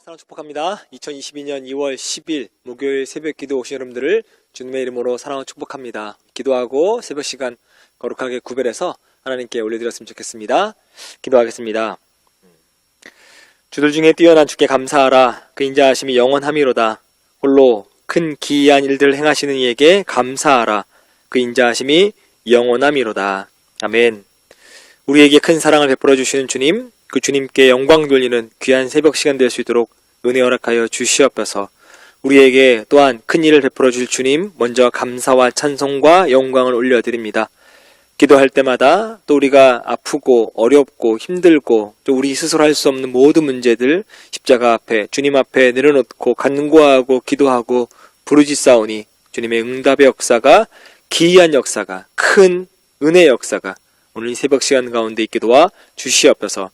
사랑 축복합니다. 2022년 2월 10일 목요일 새벽기도 오신 여러분들을 주님의 이름으로 사랑하고 축복합니다. 기도하고 새벽 시간 거룩하게 구별해서 하나님께 올려드렸으면 좋겠습니다. 기도하겠습니다. 주들 중에 뛰어난 주께 감사하라. 그 인자하심이 영원함이로다. 홀로 큰 기이한 일들을 행하시는 이에게 감사하라. 그 인자하심이 영원함이로다. 아멘. 우리에게 큰 사랑을 베풀어 주시는 주님, 그 주님께 영광 돌리는 귀한 새벽 시간 될 수 있도록 은혜 허락하여 주시옵소서. 우리에게 또한 큰 일을 베풀어 줄 주님, 먼저 감사와 찬송과 영광을 올려드립니다. 기도할 때마다 또 우리가 아프고 어렵고 힘들고 또 우리 스스로 할 수 없는 모든 문제들 십자가 앞에 주님 앞에 내려놓고 간구하고 기도하고 부르짖사오니 주님의 응답의 역사가, 기이한 역사가, 큰 은혜의 역사가 오늘 이 새벽 시간 가운데 있게 도와 주시옵소서.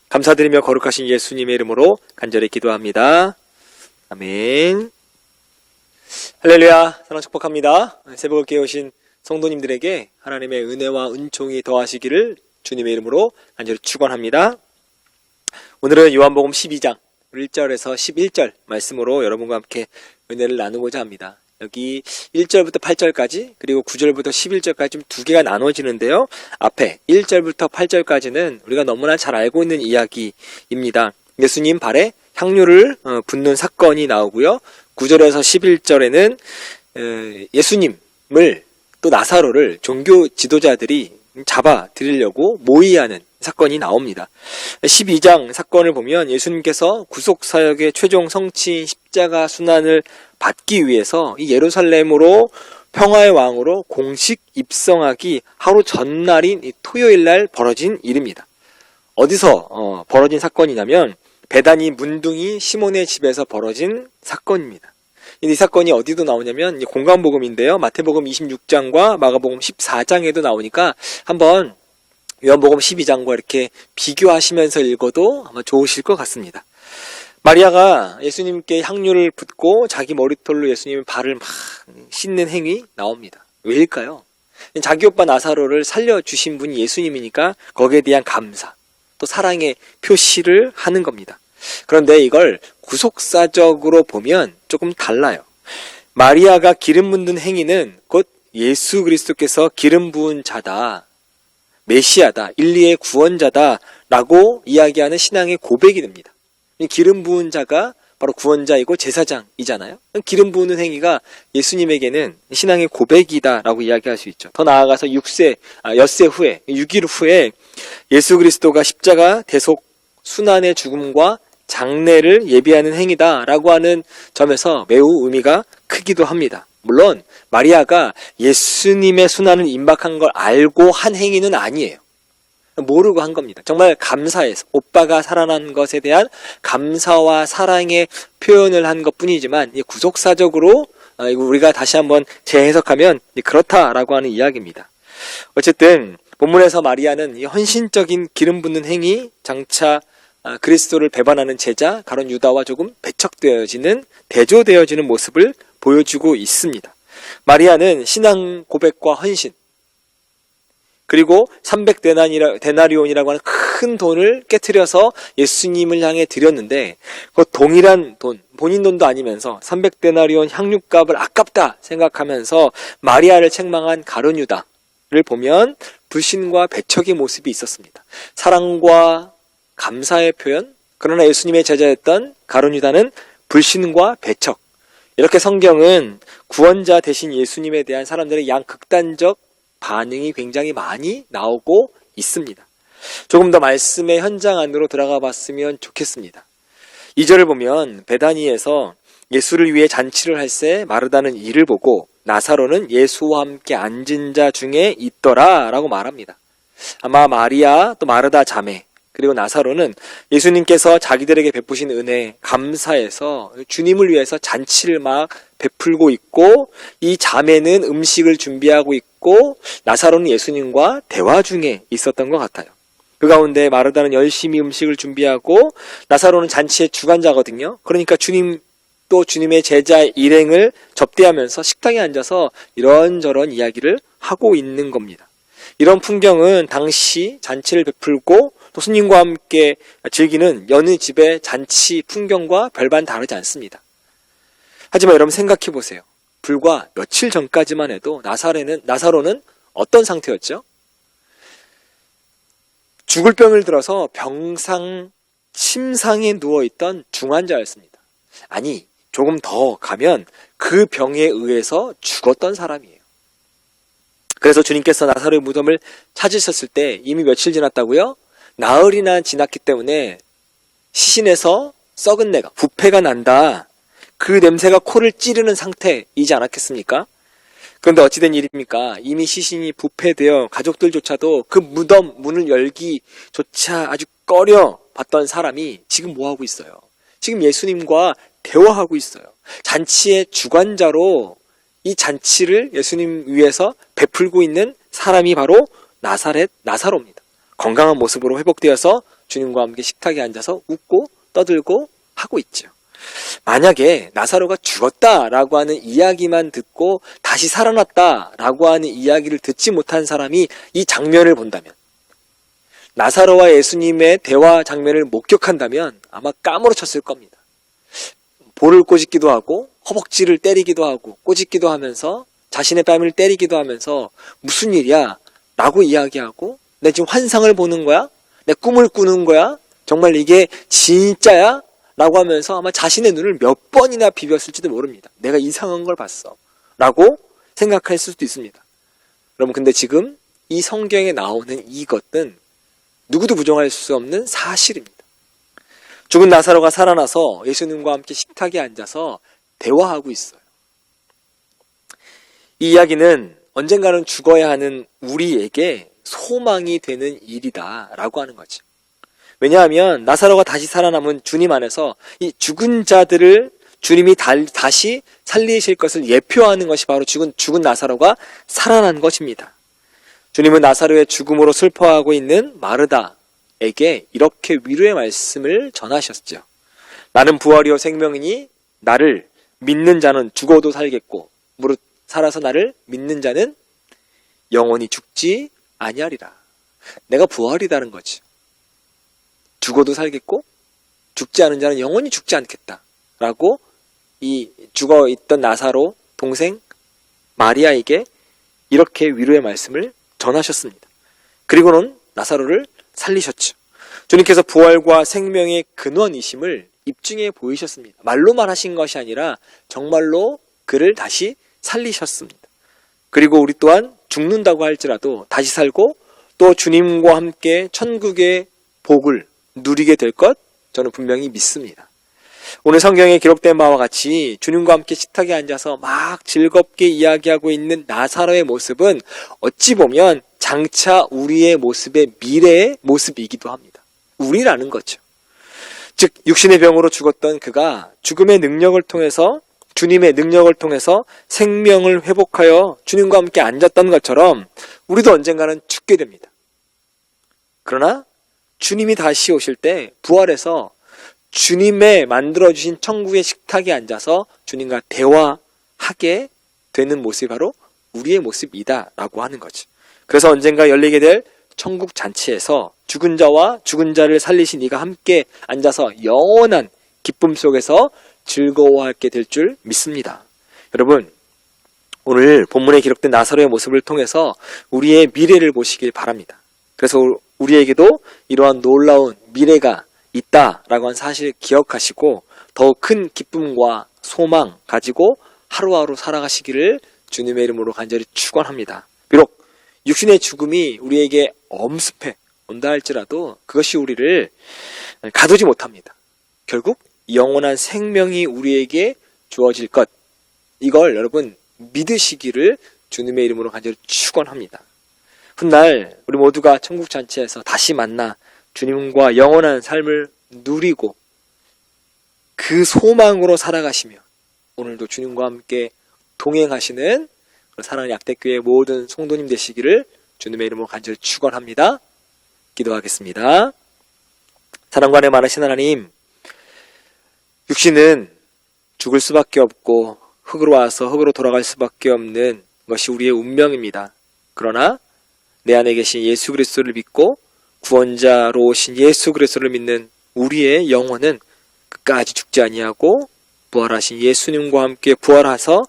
감사드리며 거룩하신 예수님의 이름으로 간절히 기도합니다. 아멘. 할렐루야. 사랑 축복합니다. 새벽을 깨우신 성도님들에게 하나님의 은혜와 은총이 더하시기를 주님의 이름으로 간절히 축원합니다. 오늘은 요한복음 12장 1절에서 11절 말씀으로 여러분과 함께 은혜를 나누고자 합니다. 여기 1절부터 8절까지 그리고 9절부터 11절까지 좀 두 개가 나눠지는데요. 앞에 1절부터 8절까지는 우리가 너무나 잘 알고 있는 이야기입니다. 예수님 발에 향유를 붓는 사건이 나오고요. 9절에서 11절에는 예수님을 또 나사로를 종교 지도자들이 잡아들이려고 모의하는 사건이 나옵니다. 12장 사건을 보면 예수님께서 구속사역의 최종 성취인 십자가 순환을 받기 위해서 이 예루살렘으로 평화의 왕으로 공식 입성하기 하루 전날인 이 토요일날 벌어진 일입니다. 어디서 벌어진 사건이냐면 베다니 문둥이 시몬의 집에서 벌어진 사건입니다. 이 사건이 어디도 나오냐면 공관복음인데요. 마태복음 26장과 마가복음 14장에도 나오니까 한번 요한복음 12장과 이렇게 비교하시면서 읽어도 아마 좋으실 것 같습니다. 마리아가 예수님께 향유를 붓고 자기 머리털로 예수님의 발을 막 씻는 행위 나옵니다. 왜일까요? 자기 오빠 나사로를 살려주신 분이 예수님이니까 거기에 대한 감사, 또 사랑의 표시를 하는 겁니다. 그런데 이걸 구속사적으로 보면 조금 달라요. 마리아가 기름 붓는 행위는 곧 예수 그리스도께서 기름 부은 자다, 메시아다, 인류의 구원자다 라고 이야기하는 신앙의 고백이 됩니다. 기름 부은 자가 바로 구원자이고 제사장이잖아요. 기름 부는 행위가 예수님에게는 신앙의 고백이다 라고 이야기할 수 있죠. 더 나아가서 엿새 후에 6일 후에 예수 그리스도가 십자가 대속 순환의 죽음과 장례를 예비하는 행위다 라고 하는 점에서 매우 의미가 크기도 합니다. 물론 마리아가 예수님의 순환을 임박한 걸 알고 한 행위는 아니에요. 모르고 한 겁니다. 정말 감사해서 오빠가 살아난 것에 대한 감사와 사랑의 표현을 한 것뿐이지만 구속사적으로 우리가 다시 한번 재해석하면 그렇다라고 하는 이야기입니다. 어쨌든 본문에서 마리아는 이 헌신적인 기름 붓는 행위, 장차 그리스도를 배반하는 제자 가룟 유다와 조금 배척되어지는, 대조되어지는 모습을 보여주고 있습니다. 마리아는 신앙 고백과 헌신, 그리고 300데나리온이라고 하는 큰 돈을 깨트려서 예수님을 향해 드렸는데 그 동일한 돈, 본인 돈도 아니면서 300데나리온 향유값을 아깝다 생각하면서 마리아를 책망한 가룟 유다를 보면 불신과 배척의 모습이 있었습니다. 사랑과 감사의 표현, 그러나 예수님의 제자였던 가룟 유다는 불신과 배척. 이렇게 성경은 구원자 대신 예수님에 대한 사람들의 양극단적 반응이 굉장히 많이 나오고 있습니다. 조금 더 말씀의 현장 안으로 들어가 봤으면 좋겠습니다. 2절을 보면 베다니에서 예수를 위해 잔치를 할새 마르다는 이를 보고 나사로는 예수와 함께 앉은 자 중에 있더라 라고 말합니다. 아마 마리아 또 마르다 자매 그리고 나사로는 예수님께서 자기들에게 베푸신 은혜 감사해서 주님을 위해서 잔치를 막 베풀고 있고, 이 자매는 음식을 준비하고 있고 나사로는 예수님과 대화 중에 있었던 것 같아요. 그 가운데 마르다는 열심히 음식을 준비하고 나사로는 잔치의 주관자거든요. 그러니까 주님 또 주님의 제자의 일행을 접대하면서 식당에 앉아서 이런저런 이야기를 하고 있는 겁니다. 이런 풍경은 당시 잔치를 베풀고 또 손님과 함께 즐기는 여느 집의 잔치 풍경과 별반 다르지 않습니다. 하지만 여러분 생각해 보세요. 불과 며칠 전까지만 해도 나사로는 어떤 상태였죠? 죽을 병을 들어서 병상 침상에 누워있던 중환자였습니다. 아니, 조금 더 가면 그 병에 의해서 죽었던 사람이에요. 그래서 주님께서 나사로의 무덤을 찾으셨을 때 이미 며칠 지났다고요? 나흘이나 지났기 때문에 시신에서 썩은 내가, 부패가 난다. 그 냄새가 코를 찌르는 상태이지 않았겠습니까? 그런데 어찌된 일입니까? 이미 시신이 부패되어 가족들조차도 그 무덤 문을 열기조차 아주 꺼려 봤던 사람이 지금 뭐하고 있어요? 지금 예수님과 대화하고 있어요. 잔치의 주관자로 이 잔치를 예수님 위해서 베풀고 있는 사람이 바로 나사로입니다. 건강한 모습으로 회복되어서 주님과 함께 식탁에 앉아서 웃고 떠들고 하고 있죠. 만약에 나사로가 죽었다라고 하는 이야기만 듣고 다시 살아났다라고 하는 이야기를 듣지 못한 사람이 이 장면을 본다면, 나사로와 예수님의 대화 장면을 목격한다면 아마 까무러쳤을 겁니다. 볼을 꼬집기도 하고 허벅지를 때리기도 하고 꼬집기도 하면서 자신의 뺨을 때리기도 하면서 무슨 일이야? 라고 이야기하고, 내 지금 환상을 보는 거야? 내 꿈을 꾸는 거야? 정말 이게 진짜야? 라고 하면서 아마 자신의 눈을 몇 번이나 비볐을지도 모릅니다. 내가 이상한 걸 봤어. 라고 생각할 수도 있습니다. 여러분, 근데 지금 이 성경에 나오는 이것은 누구도 부정할 수 없는 사실입니다. 죽은 나사로가 살아나서 예수님과 함께 식탁에 앉아서 대화하고 있어요. 이 이야기는 언젠가는 죽어야 하는 우리에게 소망이 되는 일이다 라고 하는 거죠. 왜냐하면 나사로가 다시 살아남은 주님 안에서 이 죽은 자들을 주님이 다시 살리실 것을 예표하는 것이 바로 죽은 나사로가 살아난 것입니다. 주님은 나사로의 죽음으로 슬퍼하고 있는 마르다에게 이렇게 위로의 말씀을 전하셨죠. 나는 부활이요 생명이니 나를 믿는 자는 죽어도 살겠고 무릇 살아서 나를 믿는 자는 영원히 죽지 아니하리라. 내가 부활이다는 거지. 죽어도 살겠고 죽지 않은 자는 영원히 죽지 않겠다 라고 이 죽어있던 나사로 동생 마리아에게 이렇게 위로의 말씀을 전하셨습니다. 그리고는 나사로를 살리셨죠. 주님께서 부활과 생명의 근원이심을 입증해 보이셨습니다. 말로만 하신 것이 아니라 정말로 그를 다시 살리셨습니다. 그리고 우리 또한 죽는다고 할지라도 다시 살고 또 주님과 함께 천국의 복을 누리게 될 것 저는 분명히 믿습니다. 오늘 성경에 기록된 바와 같이 주님과 함께 식탁에 앉아서 막 즐겁게 이야기하고 있는 나사로의 모습은 어찌 보면 장차 우리의 모습의 미래의 모습이기도 합니다. 우리라는 거죠. 즉 육신의 병으로 죽었던 그가 죽음의 능력을 통해서, 주님의 능력을 통해서 생명을 회복하여 주님과 함께 앉았던 것처럼 우리도 언젠가는 죽게 됩니다. 그러나 주님이 다시 오실 때 부활해서 주님의 만들어주신 천국의 식탁에 앉아서 주님과 대화하게 되는 모습이 바로 우리의 모습이다 라고 하는 거죠. 그래서 언젠가 열리게 될 천국 잔치에서 죽은 자와 죽은 자를 살리신 이가 함께 앉아서 영원한 기쁨 속에서 즐거워하게 될 줄 믿습니다. 여러분, 오늘 본문에 기록된 나사로의 모습을 통해서 우리의 미래를 보시길 바랍니다. 그래서 우리에게도 이러한 놀라운 미래가 있다라고 하는 사실을 기억하시고 더욱 큰 기쁨과 소망 가지고 하루하루 살아가시기를 주님의 이름으로 간절히 축원합니다. 비록 육신의 죽음이 우리에게 엄습해 온다 할지라도 그것이 우리를 가두지 못합니다. 결국 영원한 생명이 우리에게 주어질 것, 이걸 여러분 믿으시기를 주님의 이름으로 간절히 축원합니다. 훗날 우리 모두가 천국 잔치에서 다시 만나 주님과 영원한 삶을 누리고 그 소망으로 살아가시며 오늘도 주님과 함께 동행하시는 사랑하는 약대교회 모든 성도님 되시기를 주님의 이름으로 간절히 축원합니다. 기도하겠습니다. 사랑과 은혜 많으신 하나님, 육신은 죽을 수밖에 없고 흙으로 와서 흙으로 돌아갈 수밖에 없는 것이 우리의 운명입니다. 그러나 내 안에 계신 예수 그리스도를 믿고 구원자로 오신 예수 그리스도를 믿는 우리의 영혼은 끝까지 죽지 아니하고 부활하신 예수님과 함께 부활하서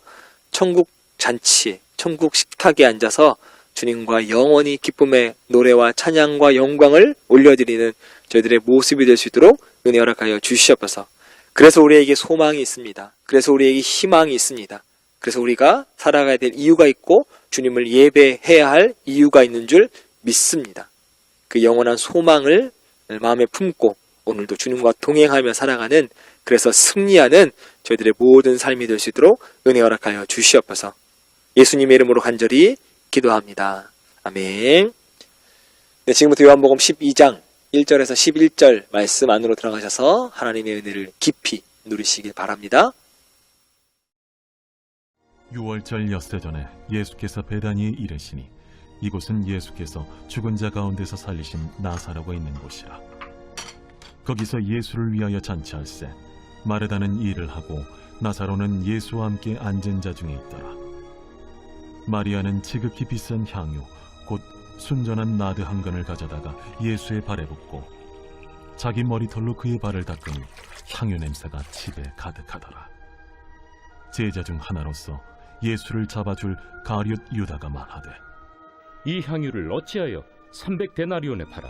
천국 잔치, 천국 식탁에 앉아서 주님과 영원히 기쁨의 노래와 찬양과 영광을 올려드리는 저희들의 모습이 될 수 있도록 은혜 허락하여 주시옵소서. 그래서 우리에게 소망이 있습니다. 그래서 우리에게 희망이 있습니다. 그래서 우리가 살아가야 될 이유가 있고 주님을 예배해야 할 이유가 있는 줄 믿습니다. 그 영원한 소망을 마음에 품고 오늘도 주님과 동행하며 살아가는, 그래서 승리하는 저희들의 모든 삶이 될 수 있도록 은혜 허락하여 주시옵소서. 예수님의 이름으로 간절히 기도합니다. 아멘. 네, 지금부터 요한복음 12장 1절에서 11절 말씀 안으로 들어가셔서 하나님의 은혜를 깊이 누리시길 바랍니다. 6월절 엿새 전에 예수께서 베다니에 이르시니 이곳은 예수께서 죽은 자 가운데서 살리신 나사로가 있는 곳이라. 거기서 예수를 위하여 잔치할세 마르다는 일을 하고 나사로는 예수와 함께 앉은 자 중에 있더라. 마리아는 지극히 비싼 향유 곧 순전한 나드 한 근을 가져다가 예수의 발에 붓고 자기 머리털로 그의 발을 닦으니 향유 냄새가 집에 가득하더라. 제자 중 하나로서 예수를 잡아줄 가룟 유다가 말하되 이 향유를 어찌하여 300데나리온에 팔아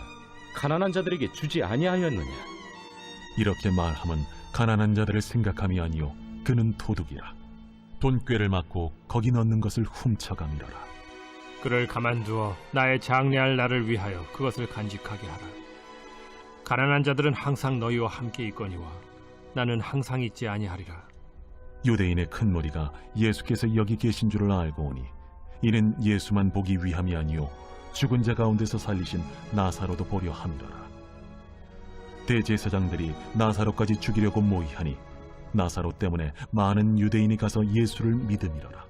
가난한 자들에게 주지 아니하였느냐. 이렇게 말함은 가난한 자들을 생각함이 아니요 그는 도둑이라. 돈꾀를 맞고 거기 넣는 것을 훔쳐가미러라. 그를 가만두어 나의 장래할 날을 위하여 그것을 간직하게 하라. 가난한 자들은 항상 너희와 함께 있거니와 나는 항상 있지 아니하리라. 유대인의 큰 무리가 예수께서 여기 계신 줄을 알고 오니 이는 예수만 보기 위함이 아니요 죽은 자 가운데서 살리신 나사로도 보려 함이로라. 대제사장들이 나사로까지 죽이려고 모의하니 나사로 때문에 많은 유대인이 가서 예수를 믿음이로라.